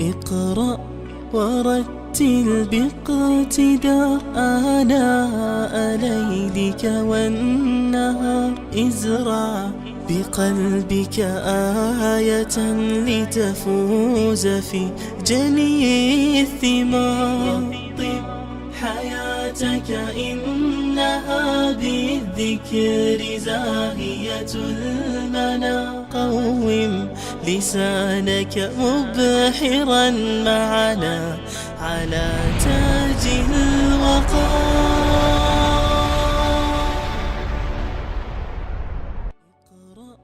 اقرأ ورتل باقتدار آناء ليلك والنهار. ازرع بقلبك آية لتفوز في جني الثمار. رتب حياتك إنها بالذكر زاهية المنى. قوم لسانك مبحرا معنا على تاج الوقار. اقرأ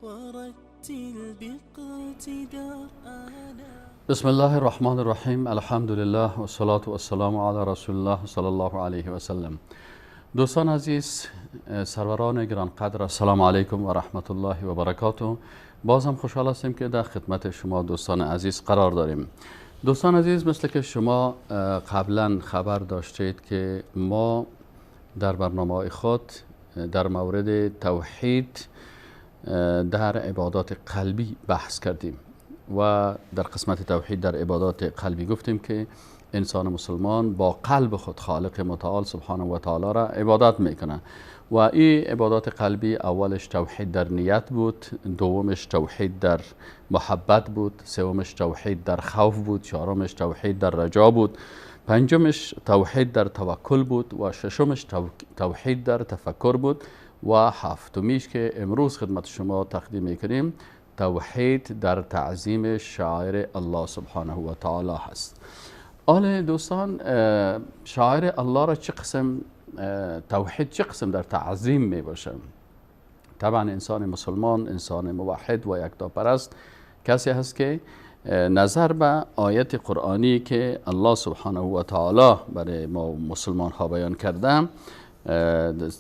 ورتل باقتدار بسم الله الرحمن الرحیم. الحمد لله و الصلاة و السلام علی رسول الله صلی الله علیه و سلم. دوستان عزیز، سروران گرانقدر، السلام علیکم و رحمت الله و برکاته. باز هم خوشحال هستیم که در خدمت شما دوستان عزیز قرار داریم. دوستان عزیز، مثل که شما قبلا خبر داشتید که ما در برنامه خود در مورد توحید در عبادات قلبی بحث کردیم و در قسمت توحید در عبادات قلبی گفتیم که انسان مسلمان با قلب خود خالق متعال سبحانه و تعالی را عبادت میکنه و این عبادات قلبی اولش توحید در نیت بود، دومش توحید در محبت بود، سومش توحید در خوف بود، چهارمش توحید در رجا بود، پنجمش توحید در توکل بود و ششمش توحید در تفکر بود و هفتمیش که امروز خدمت شما تقدیم میکنیم توحید در تعظیم شعائر الله سبحانه و تعالی هست. آله دوستان، شعائر الله را چه قسم توحید چه قسم در تعظیم می باشه؟ طبعا انسان مسلمان، انسان موحد و یکتاپرست کسی هست که نظر به آیت قرآنی که الله سبحانه و تعالی برای ما مسلمان ها بیان کرده،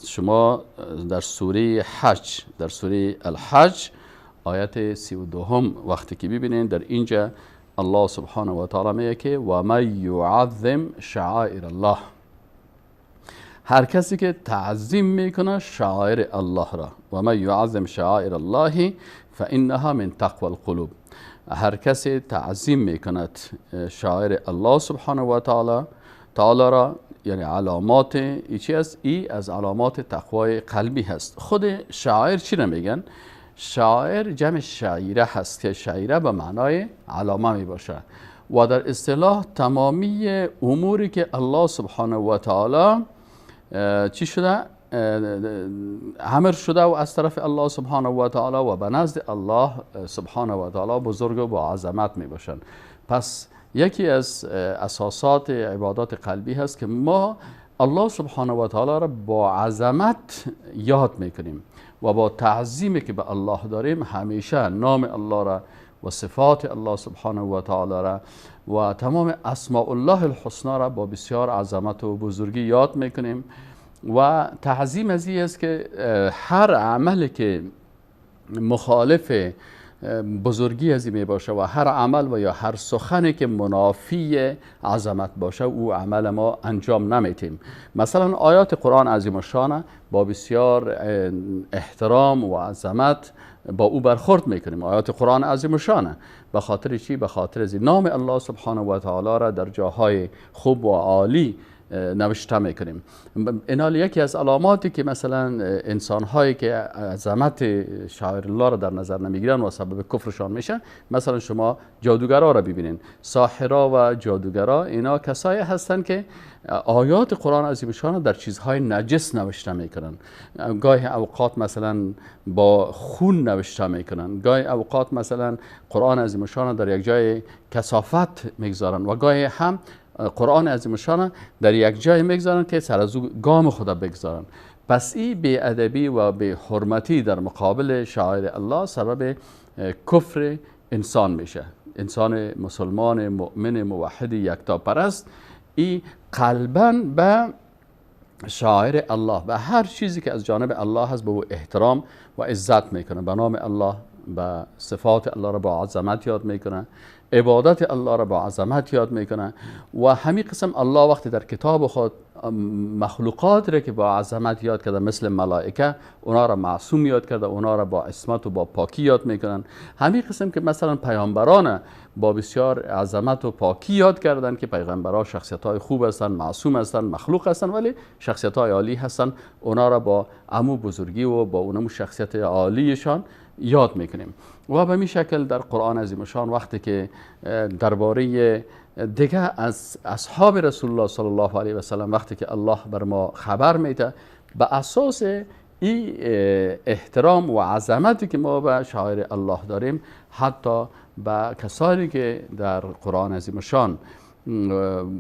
شما در سوره حج، در سوره الحج آیت 32 وقتی که ببینید، در اینجا الله سبحانه و تعالی میگه که و من یعظم شعائر الله، هر کسی که تعظیم میکنه شعائر الله را، و من یعظم شعائر الله فانها من تقوى القلوب، هر کسی تعظیم میکند شعائر الله سبحانه و تعالی را، یعنی علامات چی است؟ ای از علامات تقوای قلبی هست. خود شعائر چی را میگن؟ شعائر جمع شعیره هست که شعیره به معنای علامه می باشه و در اصطلاح تمامی اموری که الله سبحانه و تعالی چی شده؟ امر شده و از طرف الله سبحانه و تعالی و به نزد الله سبحانه و تعالی بزرگ و با عظمت می باشن. پس یکی از اساسات عبادات قلبی هست که ما الله سبحانه و تعالی را با عظمت یاد میکنیم و با تعظیمی که به الله داریم همیشه نام الله را و صفات الله سبحانه و تعالی را و تمام اسماء الله الحسنا را با بسیار عظمت و بزرگی یاد میکنیم و تعظیم از این است که هر عملی که مخالف بزرگی از این می باشه و هر عمل و یا هر سخنی که منافی عظمت باشه او عمل ما انجام نمیتیم. مثلا آیات قرآن عظیم الشان با بسیار احترام و عظمت با او برخورد میکنیم. آیات قرآن عظیم الشان به خاطر چی؟ به خاطر از نام الله سبحانه و تعالی را در جاهای خوب و عالی نوشته میکنیم. اینال یکی از علاماتی که مثلا انسان هایی که عظمت شعائر الله را در نظر نمیگیرن و سبب کفرشان میشه، مثلا شما جادوگرا را ببینین، ساحرا و جادوگرا، اینا کسایی هستن که آیات قرآن عظیم شان در چیزهای نجس نوشته میکنن. گاهی اوقات مثلا با خون نوشته میکنن، گاهی اوقات مثلا قرآن عظیم شان در یک جای کثافت میگذارن و گاهی هم قرآن عظیم الشان در یک جای میگذارن که سر از او گام خدا بگذارن. پس این بی‌ادبی و بی‌حرمتی در مقابل شعائر الله سبب کفر انسان میشه. انسان مسلمان مؤمن موحد یکتاپرست این قلباً به شعائر الله و هر چیزی که از جانب الله هست به او احترام و عزت میکنه، به نام الله به صفات الله را با عظمت یاد میکنه، عبادت الله را با عظمت یاد میکنه و همین قسم الله وقتی در کتاب خود مخلوقات را که با عظمت یاد کرده مثل ملائکه اونا را معصوم یاد کرده، اونا را با عصمت و با پاکی یاد میکنن. همین قسم که مثلا پیامبران با بسیار عظمت و پاکی یاد کردن که پیغمبران شخصیت های خوب هستند، معصوم هستند، مخلوق هستند ولی شخصیت های عالی هستند، اونا را با عمو بزرگی و با اونمو شخصیت عالیشان یاد میکنیم. و به این شکل در قرآن عظیم شان وقتی که درباره دیگه از اصحاب رسول الله صلی الله علیه و سلم وقتی که الله بر ما خبر میده، به اساس این احترام و عظمتی که ما به شاعر الله داریم، حتی به کسانی که در قرآن عظیم شان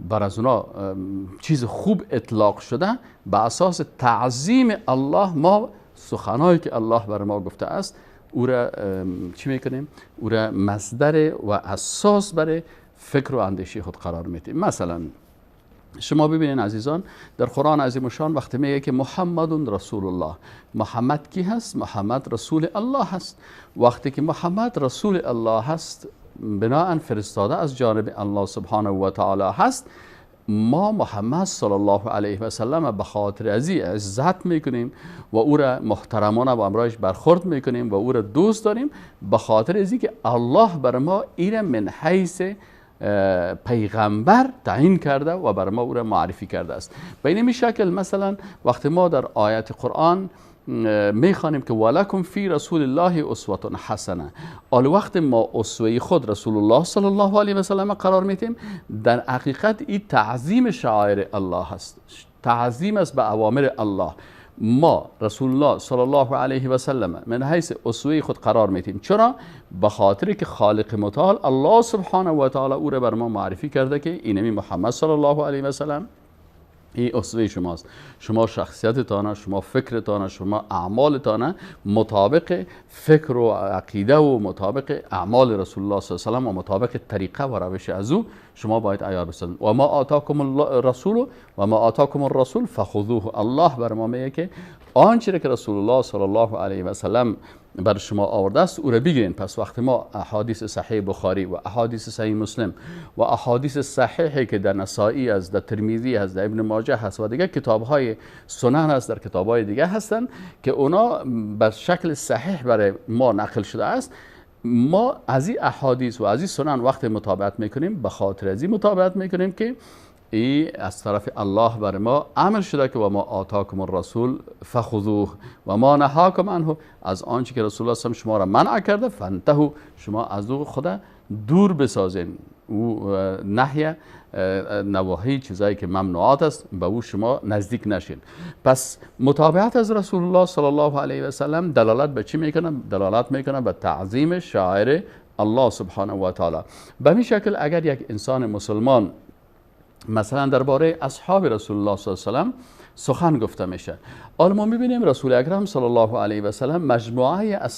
بر از اونا چیز خوب اطلاق شده، به اساس تعظیم الله ما سخنایی که الله بر ما گفته است او را چی میکنیم؟ او را مصدر و اساس برای فکر و اندیشه خود قرار میدیم. مثلا شما ببینید عزیزان، در قرآن عظیم شان وقتی میگه که محمد رسول الله، محمد کی هست؟ محمد رسول الله هست. وقتی که محمد رسول الله هست بناء فرستاده از جانب الله سبحانه و تعالی هست، ما محمد صلی الله علیه و سلم به خاطر ازی عزت میکنیم و او را محترمانه با امرایش برخورد میکنیم و او را دوست داریم، به خاطر ازی که الله بر ما این من حیث پیغمبر تعیین کرده و بر ما او را معرفی کرده است. به این شکل مثلا وقتی ما در آیت قرآن میخوانیم که ولکم فی رسول الله اسوه حسنه، آل وقت ما اسوه خود رسول الله صلی الله علیه و سلم قرار میدیم، در حقیقت این تعظیم شعائر الله هست، تعظیم است به اوامر الله. ما رسول الله صلی الله علیه و سلم من حیث اسوه خود قرار میدیم. چرا؟ به خاطر که خالق متعال الله سبحانه و تعالی او را بر ما معرفی کرده که اینمی محمد صلی الله علیه و سلم این اسوه شماست. شما شخصیتتانه، شما فکرتانه، شما اعمالتانه مطابق فکر و عقیده و مطابق اعمال رسول الله صلی الله علیه و سلم و مطابق طریقه و روش از او شما باید عیار بسازید. و ما آتاکم الرسول و ما آتاکم الرسول فخذوه. الله بر ما میگه که آنچه که رسول الله صلی الله علیه و سلم بر شما آورده است او را بگیرین. پس وقتی ما احادیث صحیح بخاری و احادیث صحیح مسلم و احادیث صحیحی که در نسائی است، در ترمذی است، در ابن ماجه هست و دیگه کتاب‌های سنن هست، در کتاب‌های دیگه هستن که اونا بر شکل صحیح برای ما نقل شده است، ما از این احادیث و از این سنن وقتی مطابقت میکنیم، به خاطر از این مطابقت میکنیم که ای از طرف الله بر ما امر شده که و ما آتاکم الرسول فخذوه و ما نهاکم عنه، از آنچه که رسول الله صلی الله علیه و شما را منع کرده فانتهوا، شما از او خود دور بسازین. او نهی نواهی چیزایی که ممنوعات است به او شما نزدیک نشین. پس متابعت از رسول الله صلی الله علیه و سلم دلالت به چی میکنه؟ دلالت میکنه به تعظیم شاعر الله سبحانه و تعالی. به این شکل اگر یک انسان مسلمان مثلا درباره اصحاب رسول الله صلی الله علیه و سلم سخن گفته میشه، حالا ما میبینیم رسول اکرم صلی الله علیه و سلم مجموعه از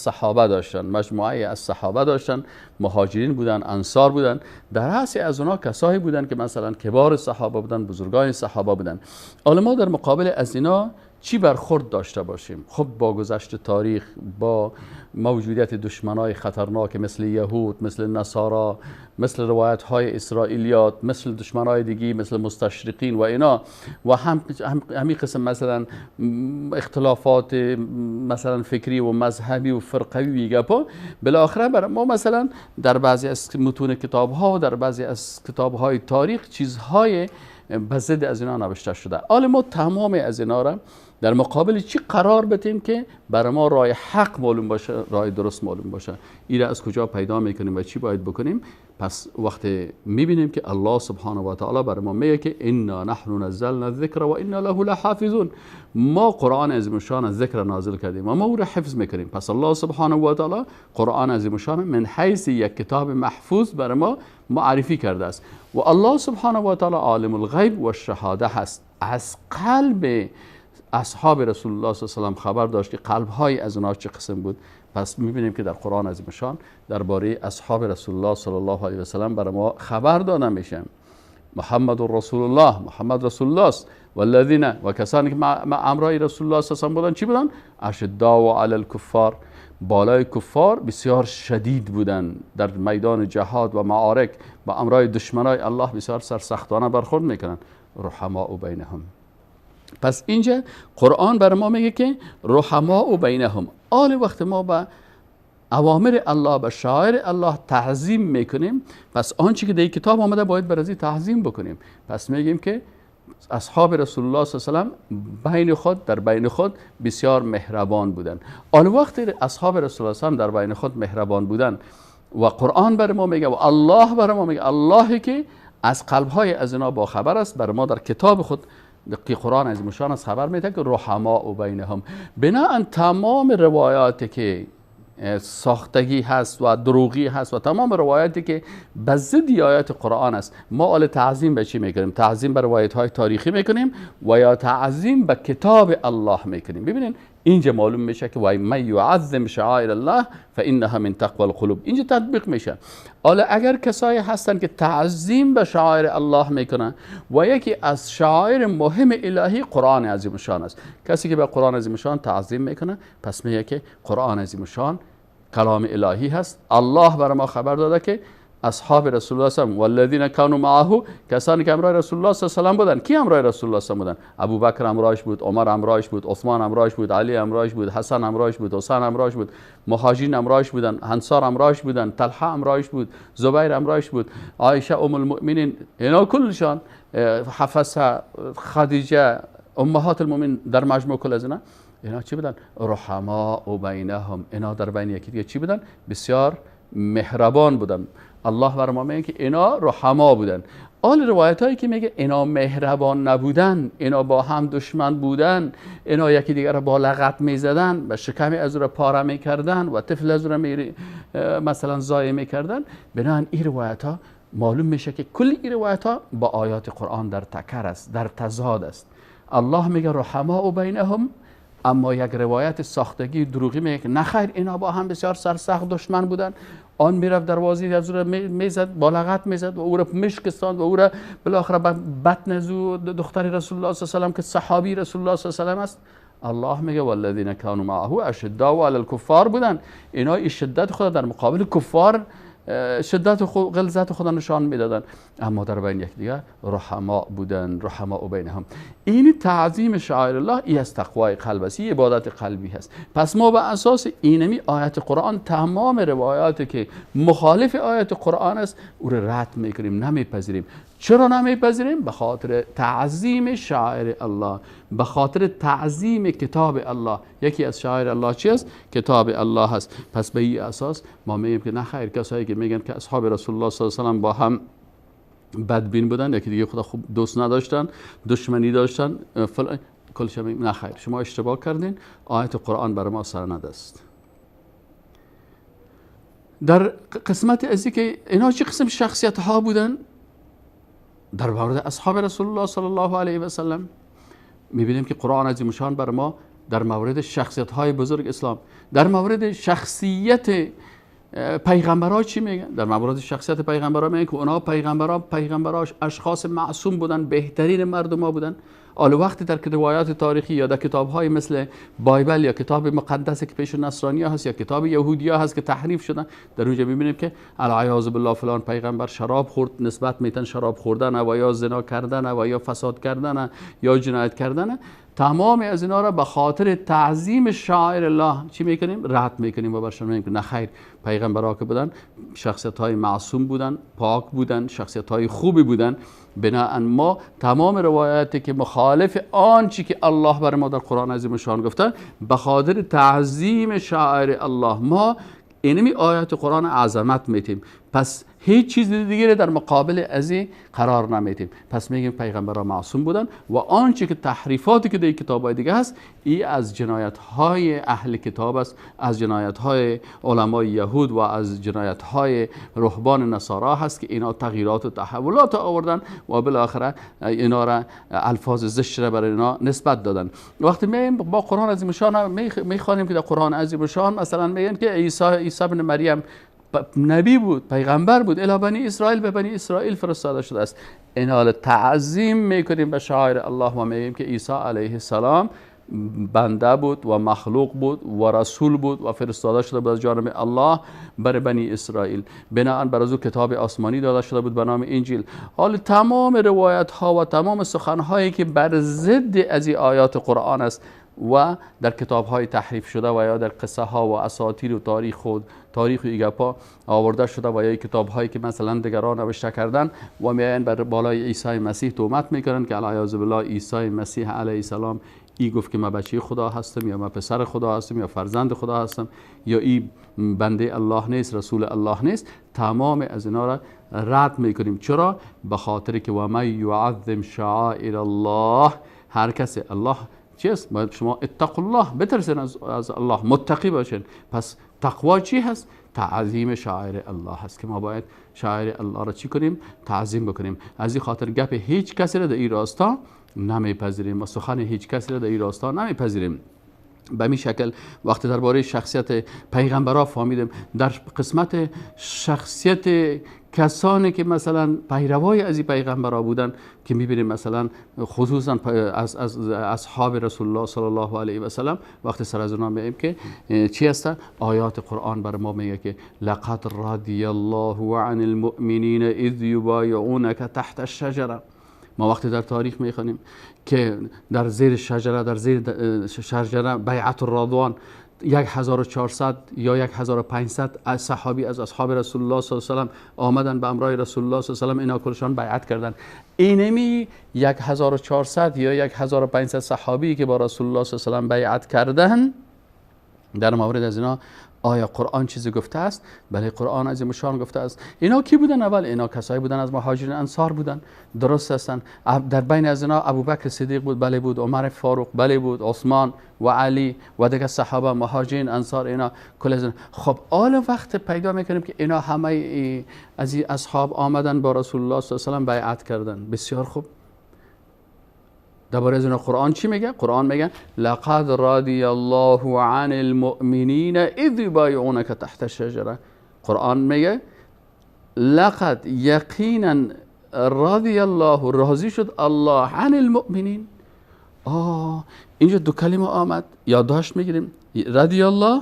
صحابه داشتن، مهاجرین بودن، انصار بودن، در رأس از اونها کسایی بودن که مثلا کبار صحابه بودن، بزرگان صحابه بودن. حالا ما در مقابل از اینا چی برخورد داشته باشیم؟ خب با گذشت تاریخ، با موجودیت دشمنای خطرناک مثل یهود، مثل نصارا، مثل روایت های اسرائیلیات، مثل دشمنای دیگی مثل مستشرقین و اینا، و همین قسم مثلا اختلافات مثلا فکری و مذهبی و فرقوی میگه، بالاخره ما مثلا در بعضی از متون کتاب ها و در بعضی از کتاب های تاریخ چیزهای به ضد از اینا نوشته شده. حالا ما تمام از اینا را در مقابل چی قرار بدیم که برای ما راه حق معلوم باشه، راه درست معلوم باشه؟ این را از کجا پیدا میکنیم و چی باید بکنیم؟ پس وقتی میبینیم که الله سبحانه و تعالی برای ما میگه که انا نحن نزلنا الذکر و انا له لحافظون، ما قرآن عظیم الشان ذکر نازل کردیم و ما او را حفظ میکنیم. پس الله سبحانه و تعالی قرآن عظیم الشان من حیث یک کتاب محفوظ برای ما معرفی کرده است و الله سبحانه و تعالی عالم الغیب و الشهاده هست. از قلب اصحاب رسول الله صلی الله علیه و سلم خبر داشت که قلب‌های از اونها چه قسم بود. پس می‌بینیم که در قرآن عظیم الشان درباره اصحاب رسول الله صلی الله علیه و سلم برای ما خبر داده میشه. محمد رسول الله، محمد رسول الله است. والذین، و کسانی که مع امرای رسول الله صلی الله علیه و سلم بودن چی بودن؟ اشداء علی الکفار، بالای کفار بسیار شدید بودن، در میدان جهاد و معارک با امرای دشمنای الله بسیار سرسختانه برخورد میکنن. رحماء بینهم. پس اینجا قرآن بر ما میگه که رحماء بینهم، آل وقت ما به اوامر الله به شعائر الله تعظیم میکنیم، پس آنچه که در کتاب آمده باید بر ازی تعظیم بکنیم. پس میگیم که اصحاب رسول الله صلی الله علیه و سلم در بین خود بسیار مهربان بودن. آن وقت اصحاب رسول الله صلی الله علیه و در بین خود مهربان بودن و قرآن بر ما میگه و الله بر ما میگه، اللهی که از قلبهای از اینا با خبر است، بر ما در کتاب خود که قرآن عظیم الشان از خبر میده که رحماء بینهم. بناهن تمام روایاتی که ساختگی هست و دروغی هست و تمام روایاتی که به ضد آیات قرآن است، ما آل تعظیم به چی میکنیم؟ تعظیم به روایت های تاریخی میکنیم و یا تعظیم به کتاب الله میکنیم. ببینید اینجا معلوم میشه که وای من یعظم شعائر الله فانها من تقوى القلوب، اینجا تطبیق میشه. حالا اگر کسایی هستن که تعظیم به شعائر الله میکنن و یکی از شعائر مهم الهی قرآن عظیم الشان است، کسی که به قرآن عظیم الشان تعظیم میکنه پس میگه که قرآن عظیم الشان کلام الهی هست. الله بر ما خبر داده که اصحاب رسول الله صلی الله علیه و والذین کانوا معه، کسانی که همراه رسول الله صلی الله علیه و سلم بودن. کی همراه رسول الله صلی الله علیه و بودن؟ ابوبکر همراهش بود، عمر همراهش بود، عثمان همراهش بود، علی همراهش بود، حسن همراهش بود، حسین همراهش بود، مهاجرین همراهش بودن، انصار همراهش بودن، طلحه همراهش بود، زبیر همراهش بود، عایشه ام المؤمنین، اینا کلشان، حفصه، خدیجه، امهات المؤمنین، در مجموع کل از اینا چی بودن؟ رحماء بینهم، اینا در بین یکی دیگه چی بودن؟ بسیار مهربان بودن. الله بر ما میگه که اینا رحما بودن. آل روایت هایی که میگه اینا مهربان نبودن، اینا با هم دشمن بودن، اینا یکی دیگر را با لغت میزدن و شکمی از را پاره میکردن و طفل از را مثلا ضایع میکردن، بنابراین این روایت ها معلوم میشه که کل این روایت ها با آیات قرآن در تکر است، در تضاد است. الله میگه رحما بینهم، اما یک روایت ساختگی دروغی میگه که نخیر اینا با هم بسیار سرسخت دشمن بودن. آن میرفت دروازه از او را میزد، با لغت میزد و او را مشکستاند و او را بالاخره بطن از دختر رسول الله صلی الله علیه و سلم که صحابی رسول الله صلی الله علیه و سلم است. الله میگه والذین کانوا معه اشداء علی الکفار بودن، اینا این شدت خود در مقابل کفار شدت و غلظت خدا نشان میدادن، اما در بین یکدیگر رحماء بودن. رحماء بینهم، این تعظیم شعائر الله، این از تقوای قلب است، این عبادت قلبی هست. پس ما به اساس اینمی آیت قرآن تمام روایاتی که مخالف آیت قرآن است او را رد میکنیم، نمیپذیریم. چرا نمیپذیریم؟ به خاطر تعظیم شعائر الله، به خاطر تعظیم کتاب الله. یکی از شعائر الله چی است؟ کتاب الله هست. پس به این اساس ما میگیم که نه خیر، کسایی که میگن که اصحاب رسول الله صلی الله علیه و سلم با هم بدبین بودن، یکی دیگه خدا خوب دوست نداشتن، دشمنی داشتن، کلش نه خیر، شما اشتباه کردین، آیت قرآن برای ما سرند است. در قسمت ازی که اینا چه قسم شخصیت ها بودن در مورد اصحاب رسول الله صلی الله علیه و سلم، میبینیم که قرآن عظیم الشان بر ما در مورد شخصیت های بزرگ اسلام، در مورد شخصیت پیغمبرها چی میگن؟ در مورد شخصیت پیغمبرها میگن که اونا پیغمبراش اشخاص معصوم بودن، بهترین مردم ها بودن. حالا وقتی در روایات تاریخی یا در کتاب های مثل بایبل یا کتاب مقدس که پیش نصرانی ها هست یا کتاب یهودی ها هست که تحریف شدن، در اونجا میبینیم که العیاذ بالله فلان پیغمبر شراب خورد، نسبت میتن شراب خوردن و یا زنا کردن و یا فساد کردن یا جنایت کردن. تمام از اینا را به خاطر تعظیم شعائر الله چی میکنیم؟ رد میکنیم و برشان میگیم که نه خیر، پیغمبرها که بودن شخصیت های معصوم بودن، پاک بودن، شخصیت های خوبی بودن. بناهن ما تمام روایاتی که مخالف آنچه که الله بر ما در قرآن عظیم الشان گفته، به خاطر تعظیم شعائر الله ما اینمی آیات قرآن عظمت میتیم، پس هیچ چیز دیگه در مقابل از این قرار نمیتیم. پس میگیم پیغمبرها معصوم بودن و آنچه که تحریفاتی که در کتاب‌های دیگه هست، این از جنایت‌های اهل کتاب است، از جنایت‌های علمای یهود و از جنایت‌های رهبان نصارا هست که اینا تغییرات و تحولات آوردن و بالاخره اینا را الفاظ زشت را برای اینا نسبت دادن. وقتی میگیم با قرآن عظیم الشان میخوانیم که در قرآن عظیم الشان مثلا میگن که عیسی ابن مریم نبی بود، پیغمبر بود، الی بنی اسرائیل، به بنی اسرائیل فرستاده شده است. اینا تعظیم میکنیم به شعائر الله و میگیم که عیسی علیه السلام بنده بود و مخلوق بود و رسول بود و فرستاده شده بود از جانب الله برای بنی اسرائیل. بناهن بر از او کتاب آسمانی داده شده بود به نام انجیل. حال تمام روایت ها و تمام سخن هایی که بر ضد از این آیات قرآن است و در کتاب های تحریف شده و یا در قصه ها و اساطیر و تاریخ و ایگپا آورده شده و یا کتاب هایی که مثلا دیگران نوشته کردن و میاین بر بالای عیسی مسیح تهمت میکنن که علیه بالله عیسی مسیح علیه السلام ای گفت که من بچه خدا هستم، یا من پسر خدا هستم، یا فرزند خدا هستم، یا ای بنده الله نیست، رسول الله نیست. تمام از اینا را رد میکنیم. چرا؟ به خاطر که و من یعظم شعائر الله، هر کسی الله چیست؟ باید شما اتقوا الله، بترسین از الله، متقی باشین. پس تقوا چی هست؟ تعظیم شعائر الله هست که ما باید شعائر الله را چی کنیم؟ تعظیم بکنیم. از این خاطر گپ هیچ کسی را در این راستا نمیپذیریم و سخن هیچ کسی را در این راستا نمیپذیریم. به این شکل وقتی درباره شخصیت پیغمبرها فهمیدیم، در قسمت شخصیت کسانی که مثلا پیروای از این پیغمبرها بودن که میبینیم مثلا خصوصا از اصحاب رسول الله صلی الله علیه و سلم، وقتی سر از اونها میگیم که چی هست؟ آیات قرآن بر ما میگه که لقد رضی الله عن المؤمنین اذ یبایعونک تحت الشجره. ما وقتی در تاریخ میخوانیم که در زیر شجره بیعت الرضوان 1400 یا 1500 صحابی از اصحاب رسول الله صلی الله علیه و سلم آمدن به امرای رسول الله صلی الله علیه و سلم، اینا کلشان بیعت کردن. اینمی 1400 یا 1500 صحابی که با رسول الله صلی الله علیه و سلم بیعت کردن، در مورد از اینا آیا قرآن چیزی گفته است؟ بله، قرآن از مشان گفته است. اینا کی بودن؟ اول اینا کسایی بودن از مهاجرین انصار بودن، درست هستن. در بین از اینا ابوبکر صدیق بود، بله بود. عمر فاروق، بله بود. عثمان و علی و دیگر صحابه مهاجرین انصار، اینا کل از اینا. خب آل وقت پیدا میکنیم که اینا همه از این اصحاب آمدن با رسول الله صلی الله علیه و سلم بیعت کردن. بسیار خوب. درباره از اینا قرآن چی میگه؟ قرآن میگه لقد رضی الله عن المؤمنین اذ یبایعونک تحت الشجره. قرآن میگه لقد، یقینا، رضی الله، راضی شد الله عن المؤمنین. اینجا دو کلمه آمد، یادداشت میگیریم. رضی الله،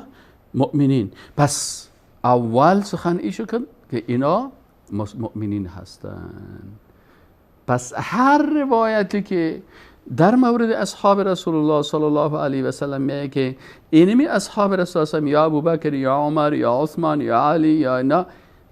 مؤمنین. پس اول سخن ایشو کن که اینا مؤمنین هستند. پس هر روایتی که در مورد اصحاب رسول الله صلی الله علیه و سلم میگه که اینمی اصحاب رسول الله یا ابوبکر یا عمر یا عثمان یا علی یا اینا،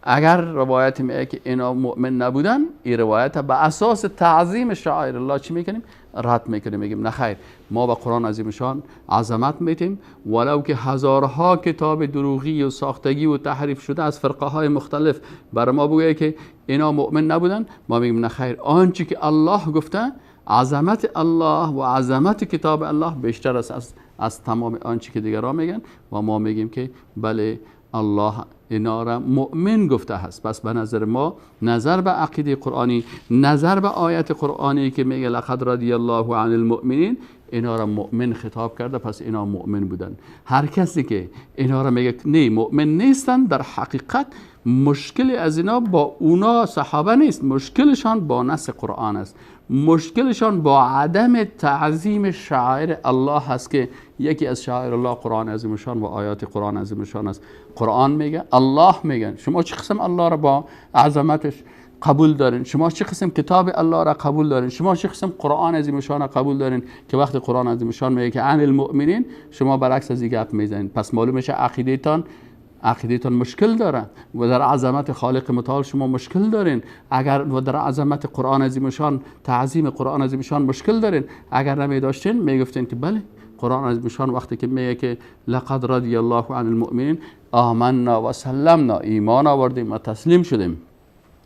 اگر روایت میگه که اینا مؤمن نبودن، این روایت به اساس تعظیم شعائر الله چی میکنیم؟ رد میکنیم. میگیم نه خیر، ما با قرآن عظیم شان عظمت میتیم، ولو که هزارها کتاب دروغی و ساختگی و تحریف شده از فرقه های مختلف بر ما بگه که اینا مؤمن نبودن، ما میگیم نه خیر، آنچه که الله گفته، عظمت الله و عظمت کتاب الله بیشتر است از تمام آنچه که دیگران میگن، و ما میگیم که بله الله اینا را مؤمن گفته هست. پس به نظر ما، نظر به عقیده قرآنی، نظر به آیت قرآنی که میگه لقد رضی الله عن المؤمنین، اینا را مؤمن خطاب کرده، پس اینا مؤمن بودن. هر کسی که اینا را میگه نه مؤمن نیستن، در حقیقت مشکل از اینا با اونا صحابه نیست، مشکلشان با نص قرآن است، مشکلشان با عدم تعظیم شعائر الله هست که یکی از شعائر الله قرآن عظیمشان و آیات قرآن عظیمشان است. قرآن میگه، الله میگن شما چه قسم الله را با عظمتش قبول دارین؟ شما چه قسم کتاب الله را قبول دارین؟ شما چه قسم قرآن عظیمشان را قبول دارین که وقتی قرآن عظیمشان میگه که عن المؤمنین، شما برعکس از این گپ میزنین؟ پس معلوم میشه عقیدتان مشکل داره و در عظمت خالق متعال شما مشکل دارین. اگر و در عظمت قرآن عظیمشان، تعظیم قرآن عظیمشان مشکل دارین. اگر نمی داشتین میگفتین که بله، قرآن عظیمشان وقتی که میگه که لقد رضی الله عن المؤمنین آمنا و سلمنا، ایمان آوردیم و تسلیم شدیم.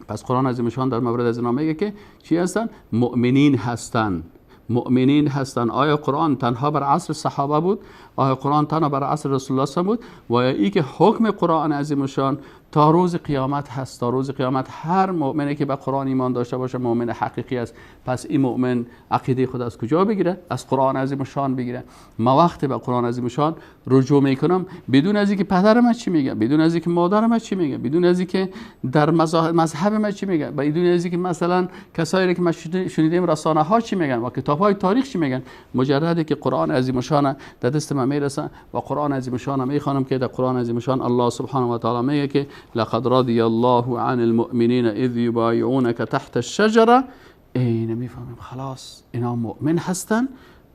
پس قرآن عظیمشان در مورد از اینا میگه که چی هستن؟ مؤمنین هستن. مؤمنین هستن. آیا قرآن تنها بر عصر صحابه بود؟ آیا قرآن تنها بر عصر رسول الله بود؟ و یا ای که حکم قرآن عظیمشان تا روز قیامت هست. تا روز قیامت هر مؤمنی که به قرآن ایمان داشته باشه مؤمن حقیقی است. پس این مؤمن عقیده خود از کجا بگیره؟ از قرآن عظیم شان بگیره. ما وقتی به قرآن عظیم شان رجوع میکنم بدون از اینکه پدرم چی میگه، بدون از اینکه مادرم چی میگه، بدون از اینکه در مذهب ما چی میگه، بدون از اینکه مثلا کسایی که ما شنیدیم رسانه ها چی میگن و کتاب های تاریخ چی میگن، مجرد که قرآن عظیم شان در دست من میرسه و قرآن عظیم شان میخوانم که در قرآن عظیم شان الله سبحانه و تعالی میگه که لقد رضی الله عن المؤمنین اذ یبایعونک تحت الشجره. اینو میفهمیم خلاص اینا مؤمن هستن.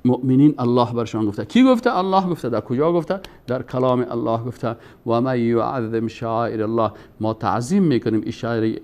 مؤمنین الله برشان گفته. کی گفته؟ الله گفته. در کجا گفته؟ در کلام الله گفته. و من یعظم شعائر الله، ما تعظیم میکنیم این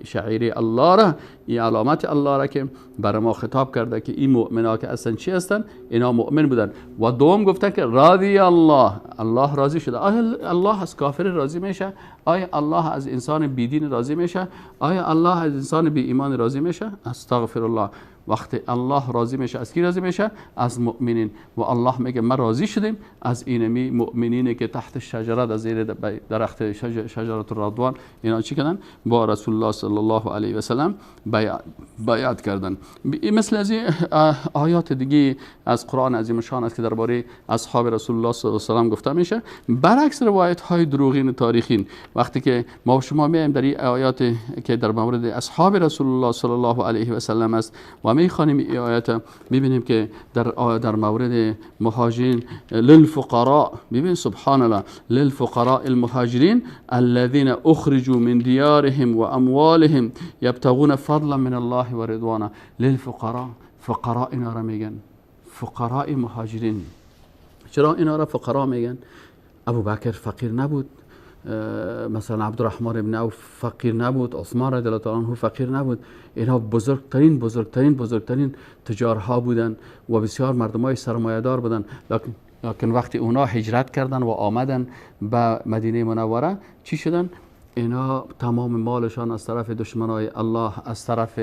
شعائر الله را، این علامت الله را که برای ما خطاب کرده که این مؤمنا که اصلا چی هستن؟ اینا مؤمن بودن. و دوم گفته که رضی الله، الله راضی شده. آیا الله از کافر راضی میشه؟ آیا الله از انسان بیدین راضی میشه؟ آیا الله از انسان بی ایمان راضی میشه؟ استغفر الله. وقتی الله راضی میشه از کی راضی میشه؟ از مؤمنین. و الله میگه ما راضی شدیم از اینمی مؤمنینی که تحت شجره در زیر درخت شجره الرضوان اینا چی کردن؟ با رسول الله صلی الله علیه و سلم بیعت کردن. مثل از آیات دیگه از قرآن عظیم شان است که درباره اصحاب رسول الله صلی الله علیه و سلم گفته میشه. برعکس روایت های دروغین تاریخین، وقتی که ما و شما میایم در این آیات که در مورد اصحاب رسول الله صلی الله علیه و سلم است و میخوانیم این آیات، میبینیم که در مورد مهاجرین للفقراء، ببین سبحان الله، للفقراء المهاجرین الذين اخرجوا من ديارهم واموالهم يبتغون فضلا من الله ورضوانه. للفقراء، فقراء اینا را میگن فقراء مهاجرین. چرا اینا را فقراء میگن؟ ابو بکر فقیر نبود، مثلا عبدالرحمن ابن عوف فقیر نبود، عثمان رضی الله عنه فقیر نبود. اینها بزرگترین تجارها بودن و بسیار مردمای سرمایه‌دار بودن. لکن وقتی اونا هجرت کردن و آمدن به مدینه منوره چی شدن؟ اینا تمام مالشان از طرف دشمنای الله، از طرف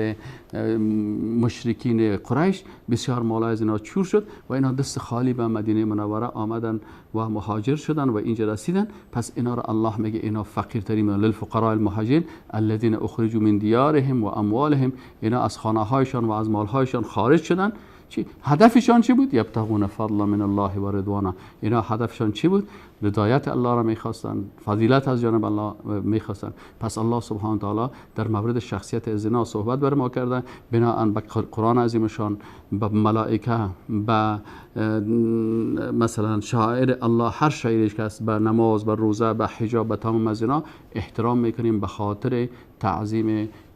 مشرکین قریش، بسیار مال از اینا چور شد و اینا دست خالی به مدینه منوره آمدن و مهاجر شدن و اینجا رسیدن. پس اینا را الله میگه اینا فقیرترین للفقراء المهاجرین الذين اخرجوا من ديارهم و اموالهم. اینا از خانه هایشان و از مال هایشان خارج شدن. هدفشان چی بود؟ یبتغون فضلا من الله و رضوانه. اینا هدفشان چی بود؟ رضایت الله را میخواستن، فضیلت از جانب الله میخواستن. پس الله سبحانه و تعالی در مورد شخصیت زنا صحبت بر ما کرده، بناء به قرآن عظیمشان، به ملائکه، به مثلا شاعر الله، هر شاعری که است، به نماز، به روزه، به حجاب، به تمام از اینا احترام میکنیم به خاطر تعظیم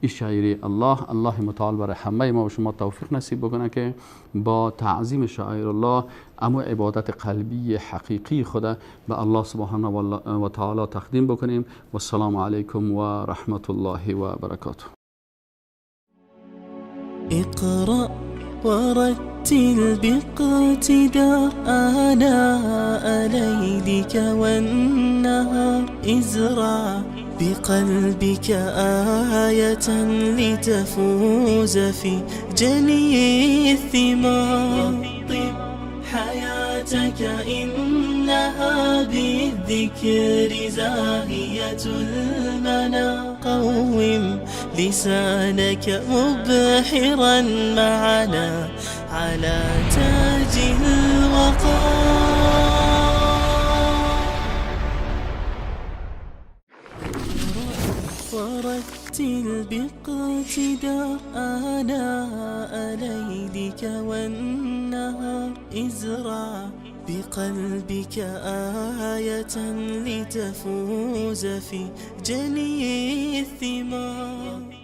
این شاعری الله. الله متعال برای همه ما و شما توفیق نصیب بکنه که با تعظیم شاعر الله اما عبادت قلبی حقیقی خود به الله سبحانه و تعالی تقدیم بکنیم. و السلام علیکم و رحمت الله و برکاته. اقرأ ورتل باقتدار آناء ليلك والنهار. ازرع بقلبك آية لتفوز في جني الثمار. طب حياتك إنها بالذكر زاهية المنى. قوم لسانك مبحرا معنا على تاج الوقار. ورتل باقتدار آناء ليلك والنهار. ازرع بقلبك آية لتفوز في جني الثمار.